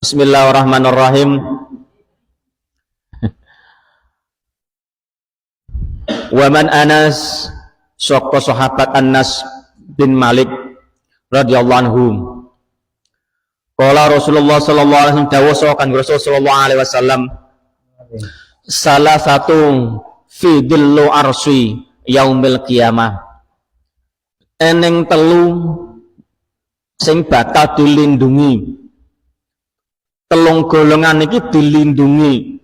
Bismillahirrahmanirrahim. Wa man Anas saka sahabat Anas bin Malik radhiyallahu anhu. Qala Rasulullah sallallahu alaihi wasallam dawuh saka Rasul sallallahu alaihi wasallam salah satu fi dhillu arsy yaumil qiyamah. Eneng telu sing bakal dilindungi. Telung golongan iki dilindungi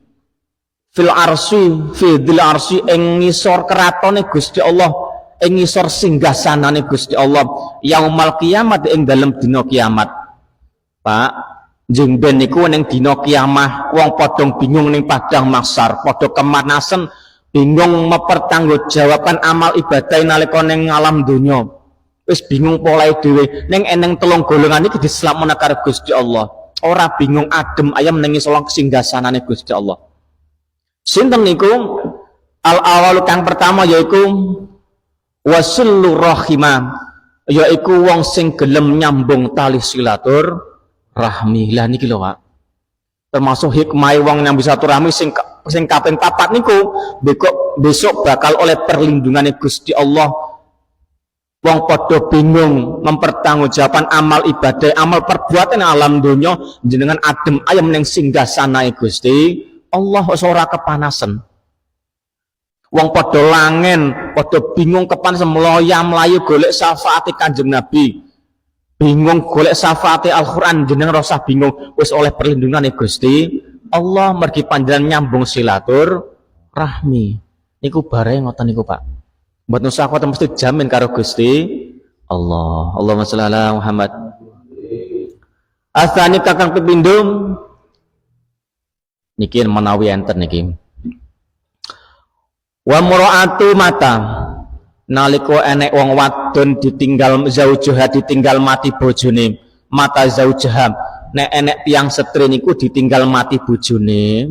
fil arsy fi dhil arsy ing ngisor keratone Gusti Allah, ing ngisor singgasanane Gusti Allah yaumal kiamat ing dalem dina kiamat. Pak, jeng ben niku ning dina kiamah wong padha bingung ning padang mahsyar, padha kemanasan, bingung mempertanggungjawaban amal ibadah nalika ning alam donya. Wis bingung polahe dhewe, ning eneng telung golongan iki diselametna karo Gusti Allah. Ora bingung adem ayam nengi solong singgasanane Gusti Allah. Sinten niku? Al awal kang pertama yaiku wasillu rahimah, yaiku wong sing gelem nyambung tali silatur rahmi. Lah niki lho Pak, termasuk hikmah wong yang bisa silaturahmi sing kaping 4 niku besok bakal oleh perlindungane Gusti Allah. Wong padha bingung mempertanggungjawaban amal ibadah, amal perbuatan alam donya jenengan adem ayam ning singgasanae Gusti Allah ora kepanasan. Wong padha langen, padha bingung kepanasan mlayu golek syafaate Kanjeng Nabi. Bingung golek syafaate Al-Qur'an jenengan rasa bingung, wis oleh perlindungane Gusti Allah mergi panjenengan nyambung silatur rahmi. Niku bare ngoten niku Pak. Buat nusa aku mesti jamin karo Gusti Allah. Allahumma sholli ala Muhammad. Asani kakang pepindhum niki menawi enten niki. Wa muraatu mata nalika enek wong wadon ditinggal zaujuha, ditinggal mati bojone, mata zaujuha. Nek enek tiyang setri niku ditinggal mati bojone,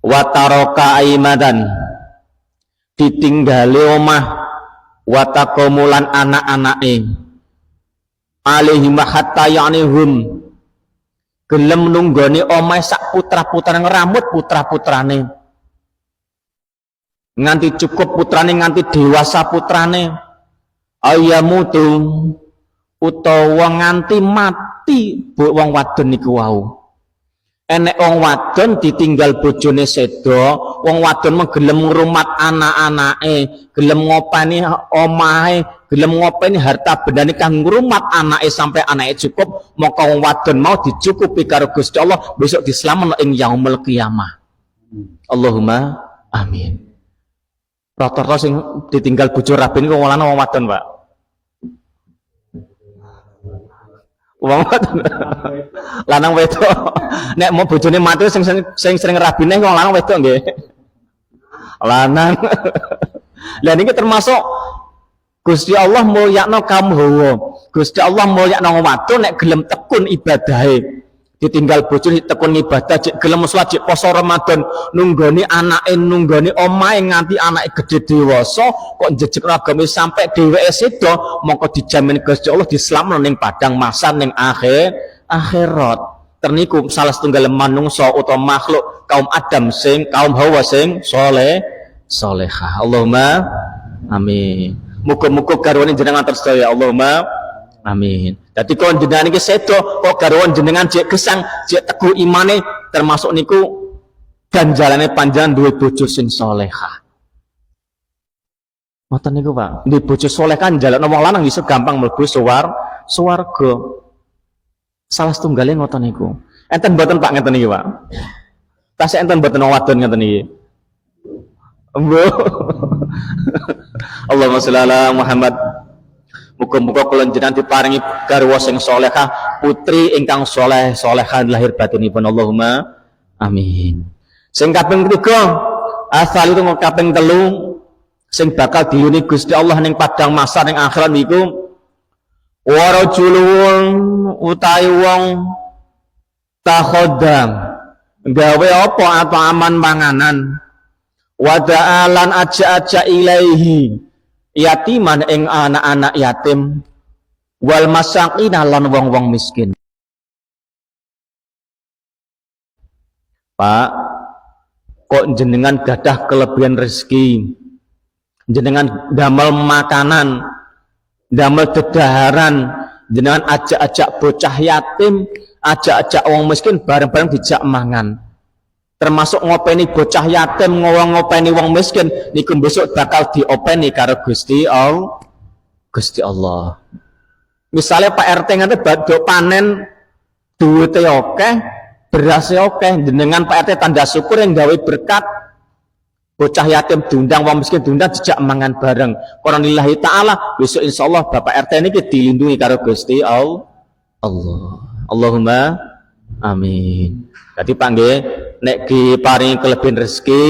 wa taraka aimadan ditinggali omah watakomulan anak-anake alihim hatta yanihum gelem nunggoni omah sak putra-putrane ngeramut putra-putrane nganti cukup putrane nganti dewasa putrane ayamutu utawa nganti mati wong wadon niku wau. Enek wong wadon ditinggal bojone sedo, wong wadon menggelem ngrumat anak-anake, gelem ngopeni omahe, gelem ngopeni harta bendane kang ngrumat anake sampai anake cukup, maka wong wadon mau dicukupi karo Gusti Allah besok diselametno ing yaumul qiyamah. Allahumma amin. Rata-rata sing ditinggal bojo rabi niku wong lanang wong wadon, Pak. Wong lanang wedok. Nek mau bojone mati sing sering rabine wong lanang wedok nggih. Lanang. Lah niki termasuk Gusti Allah mulyakno kaum hawa. Gusti Allah mulyakno wadon nek gelem tekun ibadahe. Ditinggal bojone tekun ibadah, cek gelem salat, cek poso Ramadan, nunggoni anake, nunggoni omahe nganti anake gede dewasa, kok njejeg agame sampai dheweke sedo, mongko dijamin Gusti Allah diselametno ning padang mahsyar ning akhirat. Terniku salah setunggal manungsa utawa makhluk kaum Adam kaum Hawa sing salehah. Allahumma amin. Muga-muga garwane jenengan tersedaya. Allahumma amin. Dadi kon jenengan iki sedo kok garwan jenengan jek gesang, jek teguh imane termasuk niku ganjarane panjenengan duwe bojo sing salehah. Ngoten niku Pak. Duwe bojo saleh kan njalukno wong lanang iso gampang mlebu swarga. Salah setunggalé ngoten niku. Enten mboten Pak ngeten iki Pak. Tasih enten mboten wadon ngeten iki. Allahumma sholli ala Muhammad. Muga-muga kula jenengan diparingi garwa sing salehah, putri ingkang salehah lahir batinipun. Allahumma amin. Sing kaping 3, asal itu kaping 3 sing bakal diuni Gusti Allah ning padang mahsyar ning akhirat niku wa rajulun utahe wong takhaddam gawe apa aman panganan wa da'alan aja ilaihi yatiman ing anak-anak yatim wal masakina lan wong-wong miskin. Pak, kok jenengan gadah kelebihan rezeki, jenengan damel makanan, damel dedaharan, jenengan ajak-ajak bocah yatim, ajak-ajak wong miskin bareng-bareng dijak mangan. Termasuk ngopeni bocah yatim, ngopeni wong miskin, niku besok bakal diopeni karo Gusti Allah. Misalnya Pak RT nganti badhe panen duwite akeh, beras akeh, jenengan Pak RT tanda syukur yang gawe berkat. Bocah yatim diundang, wong miskin diundang, dijak mangan bareng. Qaronillahi taala, besok insyaallah Bapak RT niki dilindungi karo Gusti Allah. Allahumma amin. Jadi panggih nek diparingi kelebihan rezeki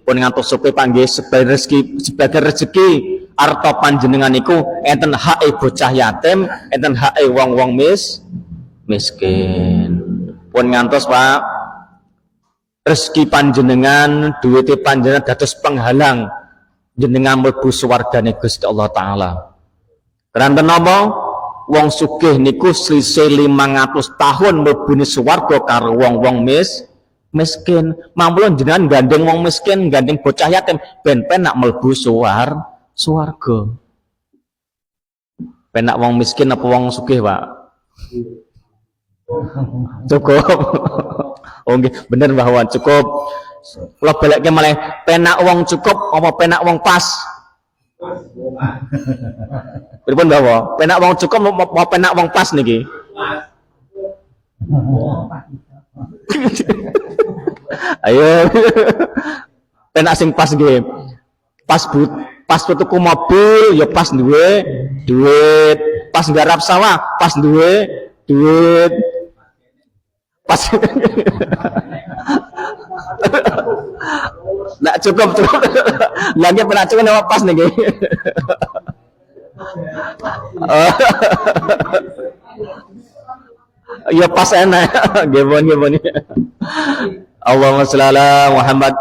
pun ngantos supe panggih sebagai rezeki arta panjenengan niku enten hake bocah yatim, enten hake wong-wong miskin. Pun ngantos Pak rezeki panjenengan, duwite panjenengan dados penghalang jenengan mlebu swargane Gusti Allah taala. Keranten napa? Wong sugih niku selisih 500 tahun mlebune swarga karo wong-wong miskin. Mampun jenengan gandeng wong miskin, gandeng bocah yatim ben penak mlebu swarga. Penak wong miskin apa wong sugih, Pak? Cukup. Oh nggih, bener Mbah Wan, cukup. Kula balekke malih, penak wong cukup apa penak wong pas? Pripun Mbah Wan? Penak wong cukup apa penak wong pas niki? Ayo. Penak sing pas nggih. Pas tuku mobil ya pas duwe duit, pas nggarap sawah pas duwe duit. Pas nak cukup lagi pernah cukup nama pas nih ya pas enak gimana Allahumma sholli ala Muhammad